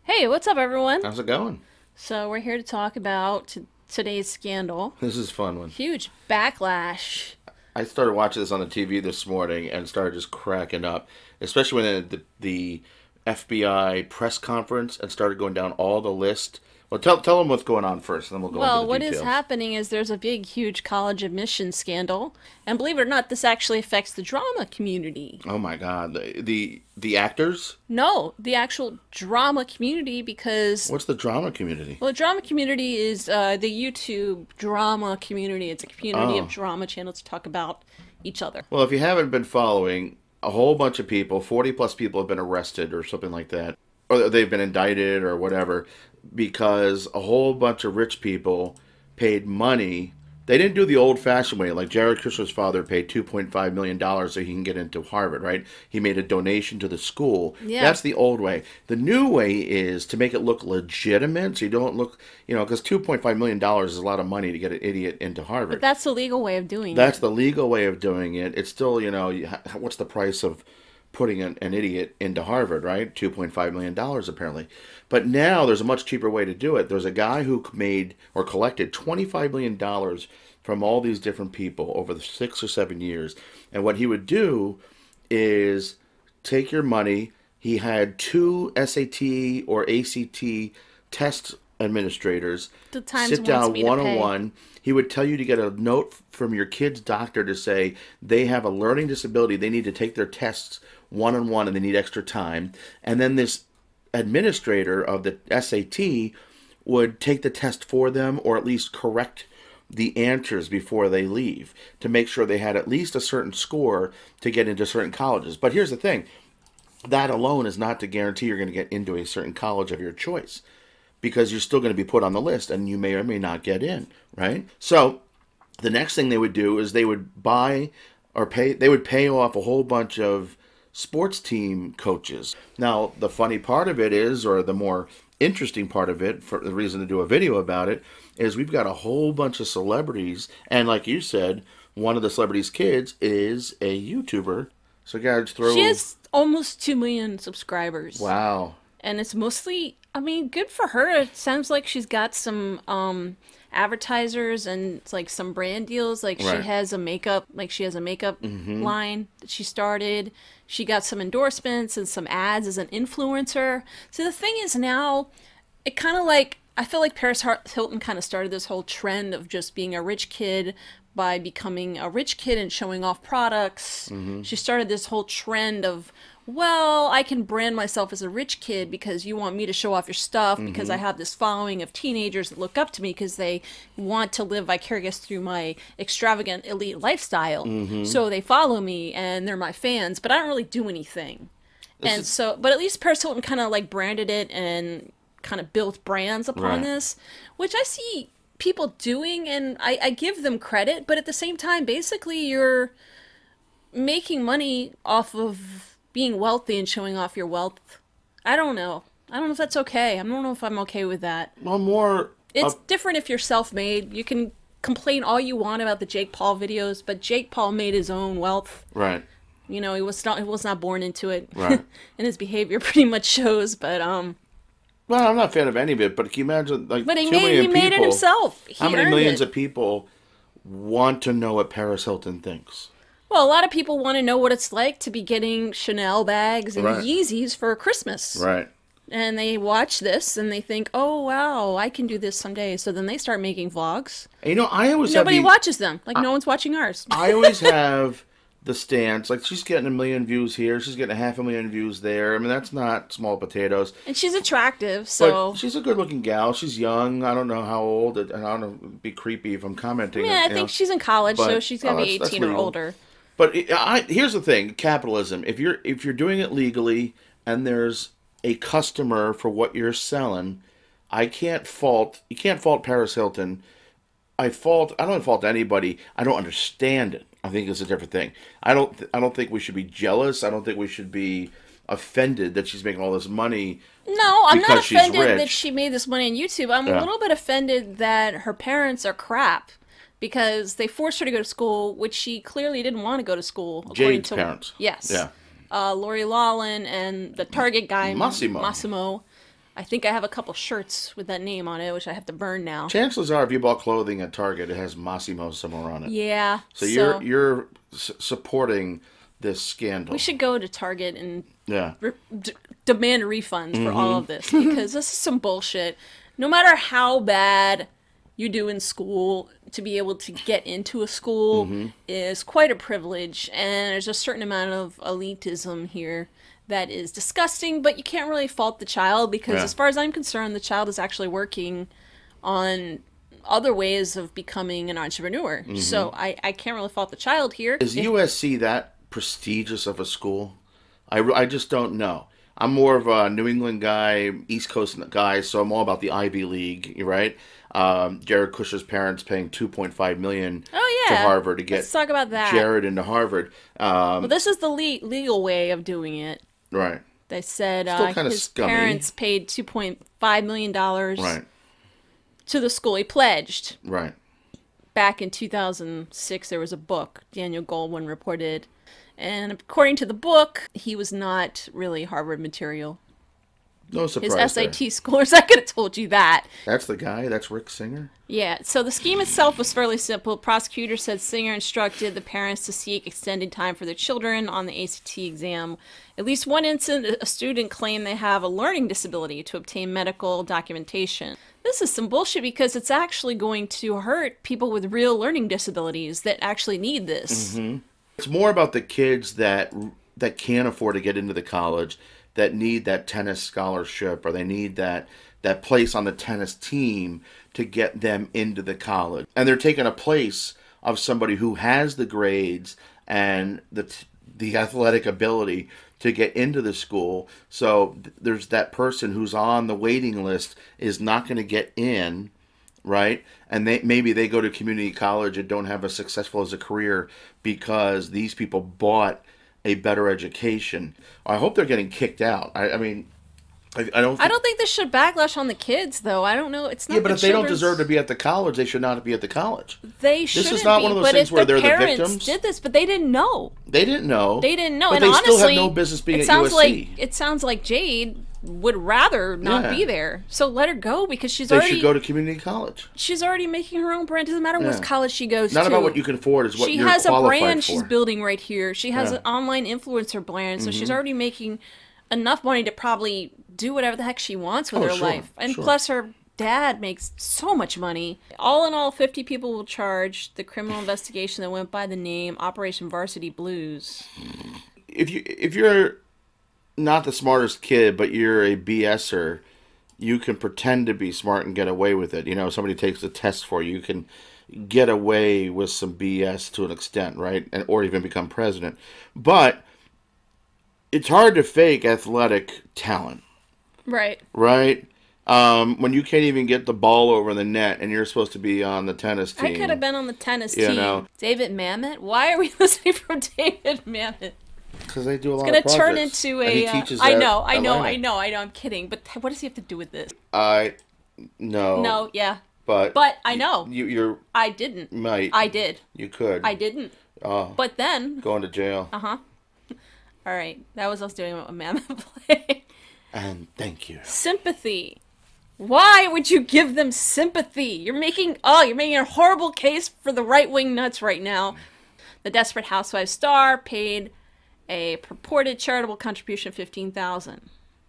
Hey, what's up, everyone? How's it going? So, we're here to talk about today's scandal. This is a fun one. Huge backlash. I started watching this on the TV this morning and started just cracking up, especially when the FBI press conference and started going down all the list. Well, tell them what's going on first, and then we'll go into Well, the what details. is happening is there's a big, huge college admissions scandal. And believe it or not, this actually affects the drama community. Oh my God, the actors? No, the actual drama community because, What's the drama community? well, the drama community is the YouTube drama community. It's a community of Oh. drama channels to talk about each other. Well, if you haven't been following, a whole bunch of people, 40 plus people have been arrested or something like that, or they've been indicted or whatever, because a whole bunch of rich people paid money. They didn't do the old-fashioned way, like Jared Kushner's father paid $2.5 million so he can get into Harvard, right? He made a donation to the school. Yeah. That's the old way. The new way is to make it look legitimate, so you don't look, because $2.5 million is a lot of money to get an idiot into Harvard. But that's the legal way of doing That's it. the legal way of doing it. It's still, what's the price of putting an idiot into Harvard, right? $2.5 million apparently. But now there's a much cheaper way to do it. There's a guy who made or collected $25 million from all these different people over the 6 or 7 years. And what he would do is take your money. He had 2 SAT or ACT test administrators The Times sit wants down me to pay. one-on-one. He would tell you to get a note from your kid's doctor to say they have a learning disability. They need to take their tests one-on-one and they need extra time. And then this administrator of the SAT would take the test for them or at least correct the answers before they leave to make sure they had at least a certain score to get into certain colleges. But here's the thing. That alone is not to guarantee you're going to get into a certain college of your choice, because you're still going to be put on the list and you may or may not get in, right? So the next thing they would do is they would buy or pay, they would pay off a whole bunch of sports team coaches. Now, the funny part of it is, or the more interesting part of it, for the reason to do a video about it, is we've got a whole bunch of celebrities. And like you said, one of the celebrities' kids is a YouTuber. So guys, She has almost 2 million subscribers. Wow. And it's mostly, I mean, good for her. It sounds like she's got some advertisers and like some brand deals. Like Right. she has a makeup line that she started. She got some endorsements and some ads as an influencer. So the thing is now, it kind of like, I feel like Paris Hilton kind of started this whole trend of just being a rich kid by becoming a rich kid and showing off products. She started this whole trend of, well, I can brand myself as a rich kid because you want me to show off your stuff because I have this following of teenagers that look up to me because they want to live vicarious through my extravagant elite lifestyle. So they follow me and they're my fans, but I don't really do anything. But at least Paris Hilton kind of like branded it and kind of built brands upon Right. this, which I see people doing, and I give them credit, but at the same time, basically you're making money off of being wealthy and showing off your wealth. I don't know. I don't know if that's okay. I don't know if I'm okay with that. Well, more... It's different if you're self-made. You can complain all you want about the Jake Paul videos, but Jake Paul made his own wealth. Right. You know, he was not born into it. Right. And his behavior pretty much shows, but Well, I'm not a fan of any of it, but can you imagine, like, but 2 million he made it people, himself. how many earned millions it. of people want to know what Paris Hilton thinks? Well, a lot of people want to know what it's like to be getting Chanel bags and Right. Yeezys for Christmas. Right. And they watch this and they think, oh, wow, I can do this someday. So then they start making vlogs. And, I always Nobody have watches them. Like, no one's watching ours. I always have the stance, like, she's getting 1 million views here, she's getting 500,000 views there. I mean, that's not small potatoes. And she's attractive, so... But she's a good-looking gal. She's young. I don't know how old. And I don't know, it'd be creepy if I'm commenting. Yeah, I think she's in college, so But- she's going to be that's 18 or legal. older. But here's the thing: capitalism. If you're doing it legally and there's a customer for what you're selling, you can't fault Paris Hilton. I don't fault anybody. I don't understand it. I think it's a different thing. I don't think we should be jealous. I don't think we should be offended that she's making all this money. No, I'm not because she's offended rich. that she made this money on YouTube. I'm Yeah. a little bit offended that her parents are crap because they forced her to go to school, which she clearly didn't want to go to school. according Jade's to parents. Yes. Yeah. Lori Loughlin and the Target guy, Massimo. Massimo. I think I have a couple shirts with that name on it, which I have to burn now. Chances are, if you bought clothing at Target, it has Massimo somewhere on it. Yeah. So you're supporting this scandal. We should go to Target and yeah. Demand refunds for all of this, because this is some bullshit. No matter how bad you do in school, to be able to get into a school is quite a privilege, and there's a certain amount of elitism here that is disgusting, but you can't really fault the child, because as far as I'm concerned, the child is actually working on other ways of becoming an entrepreneur. So I can't really fault the child here. Is USC that prestigious of a school? I just don't know. I'm more of a New England guy, East Coast guy, so I'm all about the Ivy League, right? Jared Kushner's parents paying $2.5 million to Harvard to get Let's talk about that. Jared into Harvard. Well, this is the legal way of doing it. Right. They said his scummy. parents paid $2.5 million to the school. He pledged. Right. Back in 2006, there was a book Daniel Goldwyn reported. And according to the book, he was not really Harvard material. No surprise. His SAT scores, I could have told you that. That's the guy? That's Rick Singer? Yeah, so the scheme itself was fairly simple. Prosecutor said Singer instructed the parents to seek extended time for their children on the ACT exam. At least one incident, a student claimed they have a learning disability to obtain medical documentation. This is some bullshit, because it's actually going to hurt people with real learning disabilities that actually need this. It's more about the kids that can't afford to get into the college, that need that tennis scholarship, or they need that place on the tennis team to get them into the college. And they're taking a place of somebody who has the grades and the athletic ability to get into the school. So there's that person who's on the waiting list is not going to get in, right? And maybe they go to community college and don't have as successful as a career because these people bought a better education. I hope they're getting kicked out. I mean, I don't think this should backlash on the kids, though. I don't know. It's not. Yeah, but if they don't deserve to be at the college, they should not be at the college. They shouldn't. This is not one of those things where they're the victims. Parents did this, but they didn't know. They didn't know. They didn't know, but and they honestly, still have no business being at USC. It sounds like Jade would rather not be there. So let her go, because they should go to community college. She's already making her own brand. Doesn't matter what college she goes to. Not about what you can afford, is what you're qualified for. She has a brand she's building right here. She has an online influencer brand, so she's already making enough money to probably do whatever the heck she wants with her life. And plus her dad makes so much money. All in all, 50 people will charge the criminal investigation that went by the name Operation Varsity Blues. If you're not the smartest kid, but you're a BSer, you can pretend to be smart and get away with it. You know, somebody takes a test for you, you can get away with some BS to an extent, right? Or even become president. But it's hard to fake athletic talent. Right. Right? When you can't even get the ball over the net and you're supposed to be on the tennis team. I could have been on the tennis team. Know. David Mamet? Why are we listening from David Mamet? Because they do a lot of projects. It's going to turn into a... I know, I'm kidding. But what does he have to do with this? No, yeah. But I know. I didn't. Might. I did. You could. I didn't. But then... Going to jail. Uh-huh. All right. That was us doing what Mamet played. And thank you. Sympathy. Why would you give them sympathy? You're making a horrible case for the right-wing nuts right now. The Desperate Housewives star paid a purported charitable contribution of $15,000.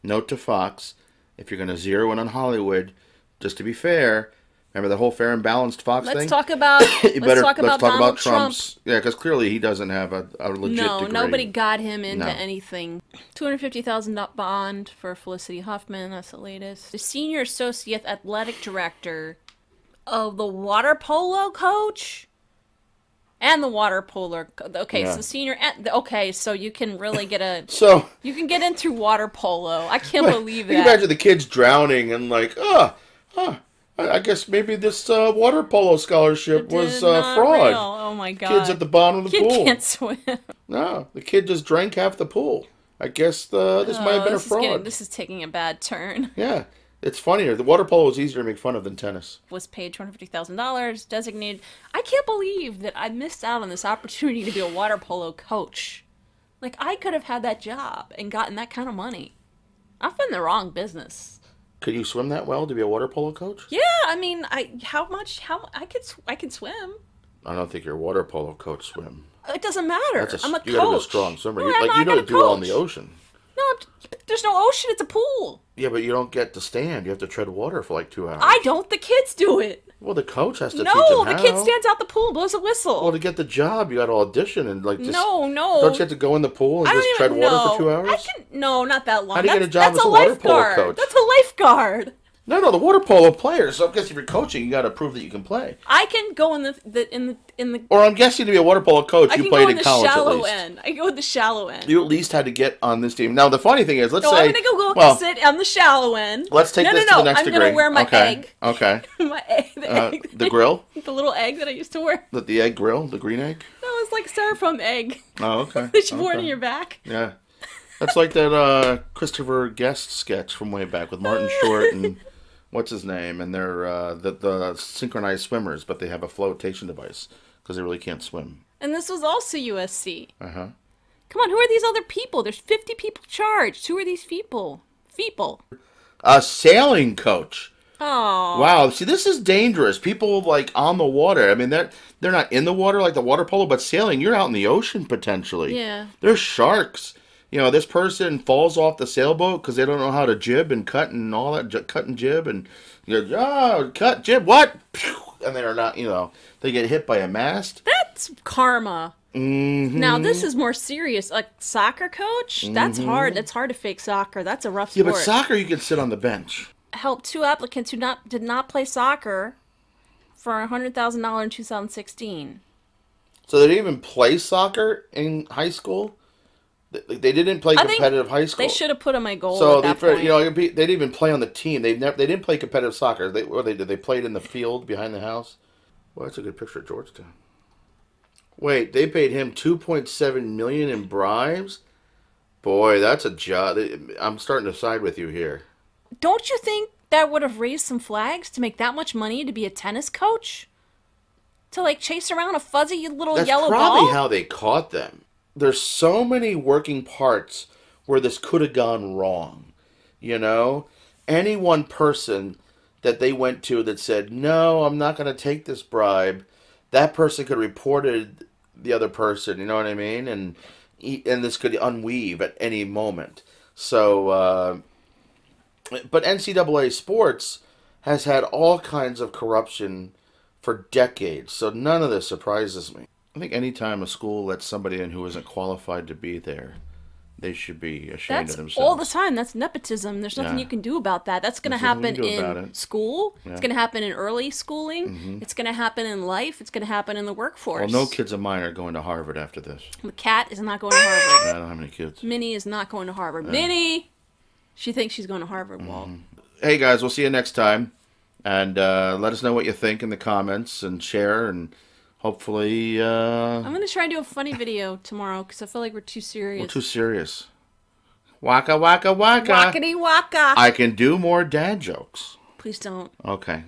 Note to Fox, if you're going to zero in on Hollywood, just to be fair, remember the whole fair and balanced Fox thing? Let's talk about Donald Trump. Yeah, because clearly he doesn't have a legit degree. No, nobody got him into anything. $250,000 bond for Felicity Huffman. That's the latest. The senior associate athletic director of the water polo coach and the water polo. Okay, so senior. Okay, so you can really get a. You can get in through water polo. I can't believe that. You imagine the kids drowning and like, I guess maybe this water polo scholarship was fraud. Real. Oh my god! Kids at the bottom of the pool. Kid can't swim. No, the kid just drank half the pool. I guess this might have been a fraud. This is taking a bad turn. Yeah, it's funnier. The water polo is easier to make fun of than tennis. Was paid $250,000, designated. I can't believe that I missed out on this opportunity to be a water polo coach. Like, I could have had that job and gotten that kind of money. I've been in the wrong business. Could you swim that well to be a water polo coach? Yeah, I mean, I can swim. I don't think your water polo coach swim. It doesn't matter. I'm a coach. You gotta be a strong swimmer. No, You know to do well in the ocean. No, there's no ocean. It's a pool. Yeah, but you don't get to stand. You have to tread water for like 2 hours. I don't. The kids do it. Well, the coach has to teach them No, how. the kid stands out the pool, blows a whistle. Well, to get the job, you got to audition and like just... No. Don't you have to go in the pool and just tread water for 2 hours? No, not that long. How do you get a job as a water polo coach? That's a lifeguard. No, the water polo player. So I guess if you're coaching, you got to prove that you can play. I can go in the. Or I'm guessing to be a water polo coach, you played in college at least. I can go in the shallow end. I go with the shallow end. You at least had to get on this team. Now the funny thing is, let's say. I'm gonna sit on the shallow end. Let's take this to the next degree. I'm gonna wear my egg. Okay. My egg. The egg. The grill. The little egg that I used to wear. The egg grill, the green egg. No, it's like styrofoam egg. Oh, okay. That you wore it in your back. Yeah, that's like that Christopher Guest sketch from way back with Martin Short and. What's his name? And they're the synchronized swimmers, but they have a flotation device because they really can't swim. And this was also USC. Uh-huh. Come on, who are these other people? There's 50 people charged. Who are these people? A sailing coach. Oh. Wow. See, this is dangerous. People like on the water. I mean, they're not in the water like the water polo, but sailing, you're out in the ocean potentially. Yeah. There's sharks. You know, this person falls off the sailboat because they don't know how to jib and cut and all that, cut and jib, and you go, cut, jib, what? And they're not, they get hit by a mast. That's karma. Mm-hmm. Now, this is more serious. Like, soccer coach? Mm-hmm. That's hard. It's hard to fake soccer. That's a rough sport. Yeah, but soccer, you can sit on the bench. Helped 2 applicants who did not play soccer for $100,000 in 2016. So they didn't even play soccer in high school? They didn't play competitive high school. They should have put on my goal. So at that point. they didn't even play on the team. They didn't play competitive soccer. They played in the field behind the house. Well, that's a good picture of Georgetown. Wait, they paid him $2.7 million in bribes. Boy, that's a job. I'm starting to side with you here. Don't you think that would have raised some flags to make that much money to be a tennis coach? To like chase around a fuzzy little yellow ball? That's probably how they caught them. There's so many working parts where this could have gone wrong. Any one person that they went to that said, no, I'm not going to take this bribe, that person could have reported the other person, you know what I mean? And this could unweave at any moment. So, but NCAA sports has had all kinds of corruption for decades, so none of this surprises me. I think any time a school lets somebody in who isn't qualified to be there, they should be ashamed of themselves. All the time. That's nepotism. There's nothing you can do about that. That's going to happen in school. Yeah. It's going to happen in early schooling. Mm-hmm. It's going to happen in life. It's going to happen in the workforce. Well, no kids of mine are going to Harvard after this. The cat is not going to Harvard. I don't have any kids. Minnie is not going to Harvard. Minnie! She thinks she's going to Harvard, Walt. Hey, guys, we'll see you next time. And let us know what you think in the comments and share and... Hopefully, I'm going to try and do a funny video tomorrow because I feel like we're too serious. We're too serious. Waka, waka, waka. Wakety waka. I can do more dad jokes. Please don't. Okay.